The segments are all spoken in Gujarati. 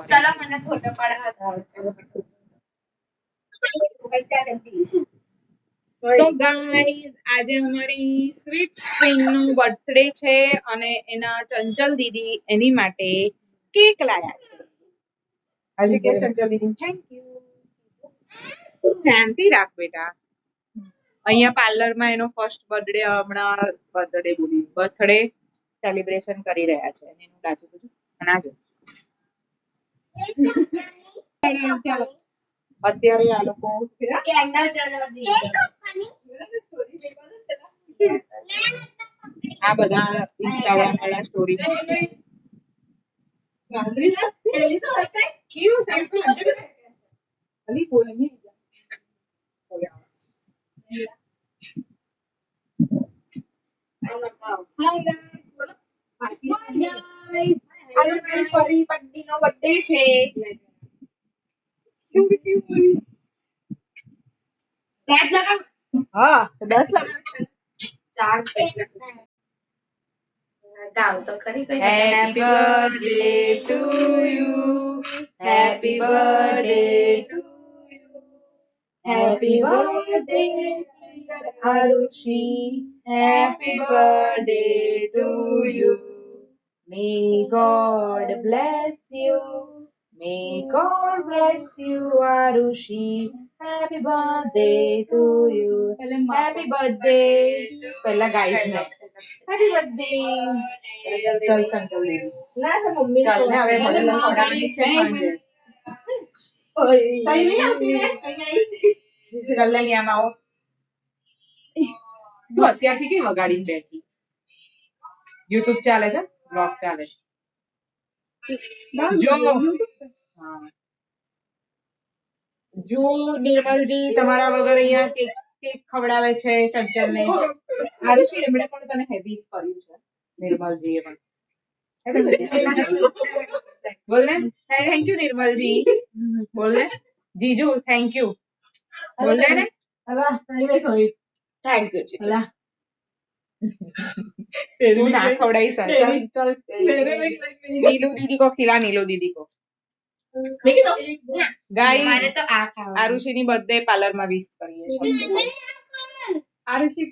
चलो मैंने फोटो पड़ा था તો ગાઈઝ આજે અમારી સ્વીટ સ્પ્રિંગ નો બર્થડે છે અને એના ચંચલ દીદી એની માટે કેક લાયા છે આજે કે ચંચલ દીદી થેન્ક યુ શાંતિ રાખ બેટા અહીંયા પાર્લર માં એનો ફર્સ્ટ બર્થડે હમણાં બર્થડે સેલિબ્રેશન કરી રહ્યા છે અને એનું ડાચું બધું બનાવ્યું ચાલો અત્યારે આ લોકો આ બધા ઇન્સ્ટાગ્રામ વાળા સ્ટોરી ફરી પટ્ટી નો બર્થડે છે હા 10 લગાવ 4 ગાવ તો ખરી કઈ happy birthday to you happy birthday to you happy birthday dear Arushi happy birthday to you may God bless you may God bless you Arushi happy birthday to you happy birthday પહેલા ગાઈસ ને હેપી બર્થડે ચલ ચલ જલ્દી ના તો મમ્મી ચાલ ને હવે મને ખવડાવવાની છે સાંજે ઓય તઈ નહીં આવતી ચાલ લઈ આમ આવો તું અત્યારથી કેમ વગાડીને બેઠી YouTube ચાલે છે બ્લોગ ચાલે છે જો જો નિર્મલજી તમારા વગર અહીંયા કેક કેક ખવડાવે છે ચંચલને આરુષી એમણે પણ તને હેવીસ કર્યું છે નિર્મલજીએ પણ બોલ ને થેન્ક યુ નિર્મલજી બોલ ને જીજુ થેન્ક યુ બોલ ને થેન્ક યુ અલા તું ના ખવડાઈ સર चल चल नीलू दीदी को खिला नीलू दीदी को गाइस तो आरुषि ની બર્થડે પાર્લર માં વિશ કરીએ છીએ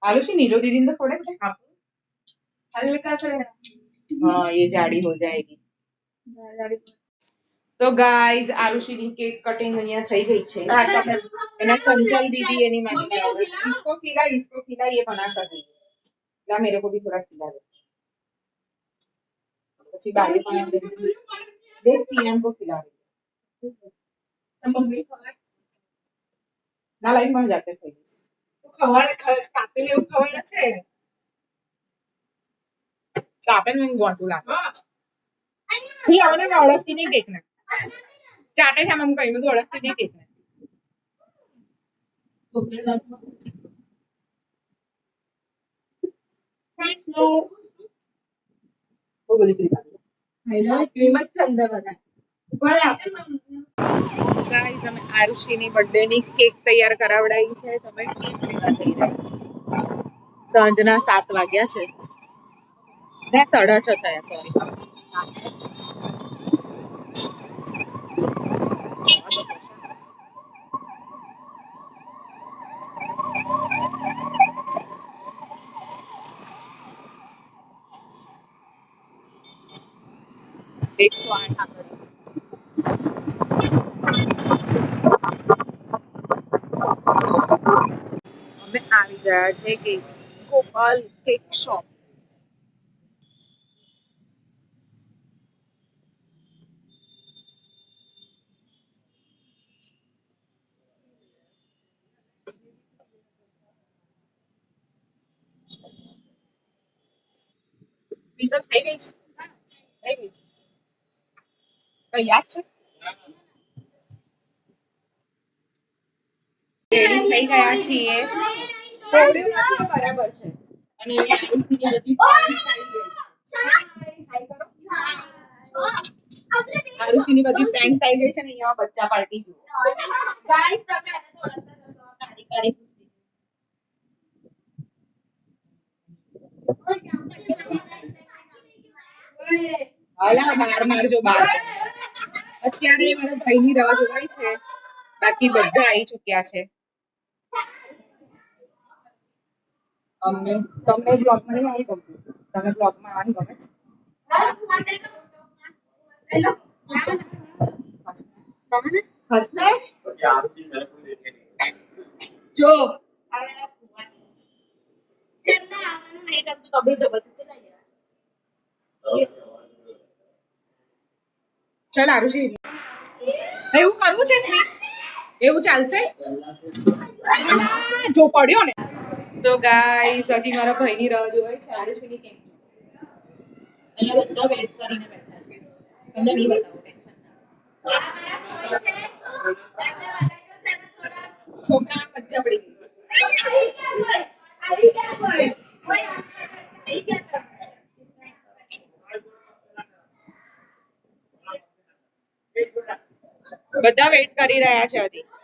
आरुषि नीलू दीदी ने तो थोड़े हल्का से हाँ ये जाड़ी हो जाएगी तो गाइस आरुषि ની केक कटिंग અહીંયા થઈ ગઈ છે એના ચંચल दीदी એની માટે इसको खिला ये बना कर दी ला मेरे को भी थोड़ा खिला दे પછી બારે પાણી देख पीएम को खिला रही मम्मी ના લાઈન માં જાતે થઈ તો ખવાડે કાપીને એવું ખવાડે છે કાપે ને ગોંટું લાગે થી આવને ઓળખતી નહીં કેક ને ચાટે છે મમ કહ્યું તો ઓળખતી નહીં કેક ને બહુ બધી ક્રીમ જ છે અંદર બધા ગાઈસ અમે આરુષિની બર્થડે ની કેક તૈયાર કરાવડાવી છે તમે કેક લેવા જઈ રહ્યા છો સાંજના 7 વાગ્યા છે ને 6:30 થયા સોરી અમે આવી ગયા છે કે ગોપાલ કેક શોપ બીજો થઈ ગઈ છે કઈ યાદ છે રેડી થઈ ગયા છીએ થોડું નથી બરાબર છે અને અહીંયા બધી આરુષિની બધી ફ્રેન્ડ્સ આવી ગઈ છે ને અહીંયા બચ્ચા પાર્ટી જુઓ ગાઈસ તમે આને તો ઓળખતા નસો કાઢી કાઢી હાલા બાર મારજો બાર. અત્યારે મારા ભાઈની રાહ જોવાય છે. બાકી બધા આવી ચુક્યા છે. અમને તમને બ્લોગમાં નહીં આવી ગમતું. તમે બ્લોગમાં આવી ગમે છે? હસને જો ચાલ આરુષી એવું કરવું છે સ્મિત એવું ચાલશે જો પડ્યો ને તો ગાઈસ હજી મારા ભાઈની રાહ જોવાય છે આરુષીની કેમ અહીંયા બધા વેઇટ કરીને બેઠા છે તમને નહીં બતાવો ટેન્શન છોકરાઓને મજા પડી ગઈ બધા વેઇટ કરી રહ્યા છે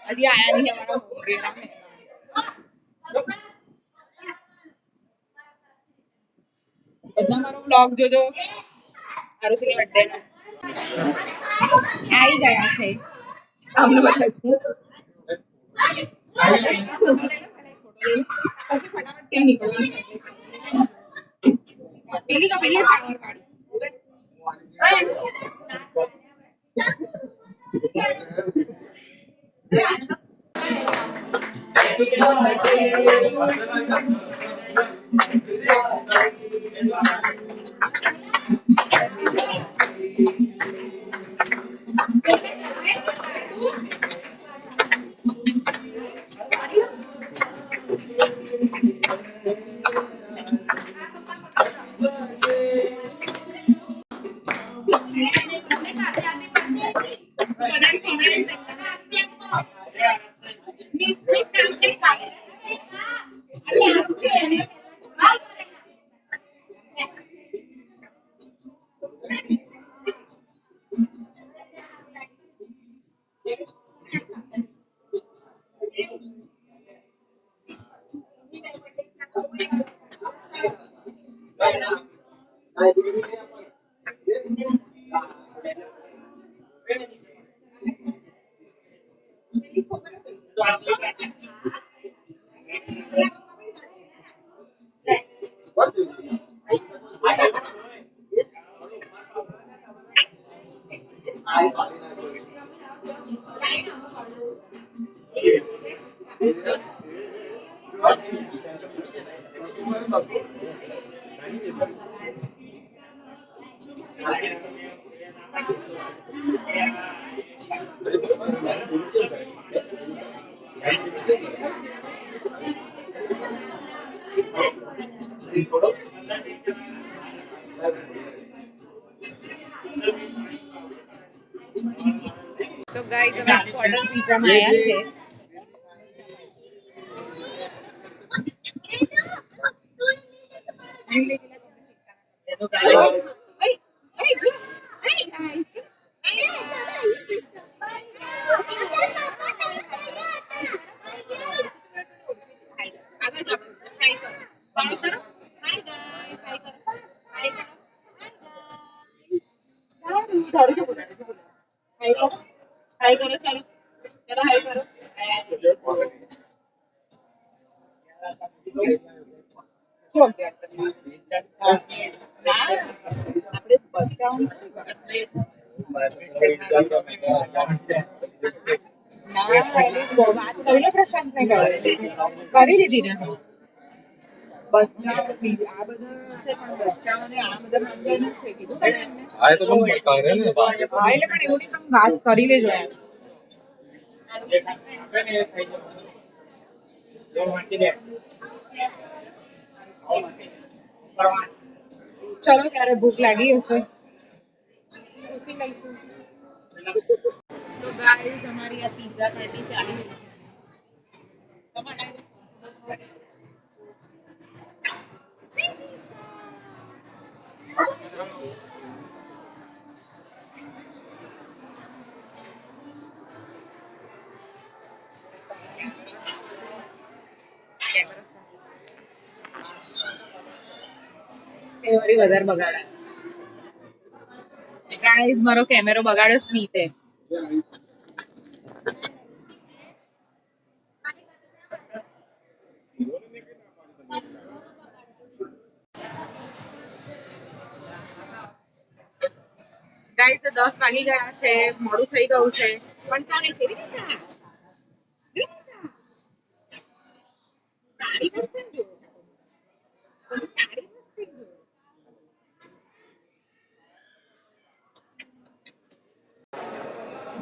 હજી આયા નહીં અમારા ઘરેના બધા મારો બ્લોગ જોજો આરુષીની બર્થડે નો આવી ગયા છે અમને બતાવ્યું પછી ફટાફટ ક્યાં નીકળવાનું પેલી તો પેલી પાવર વાળી તો ગાઈસ અમે ક્વાર્ટર પિઝામાં આવ્યા છે હાય કરો ચાલો ચલો હાય કરો આપણે બચાવ વાત કરીને પ્રશાંત ને કરી લીધી ને બચ્ચાઓ આ બધા છે પણ બચ્ચાઓને આ બધા માંગે નથી કીધું તમે એમને હા એ તો મને કરે ને હા એટલે પણ એવું નહીં તમે વાત કરી લેજો યાર ચલો ત્યારે ભૂખ લાગી હશે ખુશી લઈશું તો ગાઈસ અમારી આ પિઝા પાર્ટી ચાલી રહી છે એ વળી વધારે બગાડા ગાઈસ મારો કેમેરો બગાડ્યો સ્મિતે. ગાઈસ 10 વાગી ગયા છે, મોડું થઈ ગયું છે, પણ ચાલે છે. તારી વસ્તુ જો તારી વસ્તુ જો.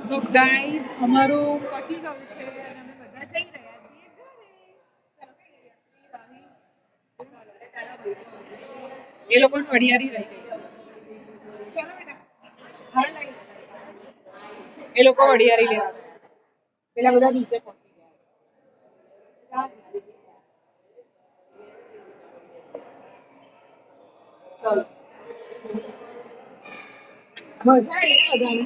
તો ગાઈસ અમારું પતી ગયું છે અને અમે બધા જઈ રહ્યા છીએ ઘરે. એ લોકો ઘડિયાળી રહી ગઈ. ચલો બેટા. હા લઈ. એ લોકો વડિયારી લેવા ગયા છે. પેલા બધા નીચે પહોંચી ગયા. ચલો. મજા આવી ને બધાને.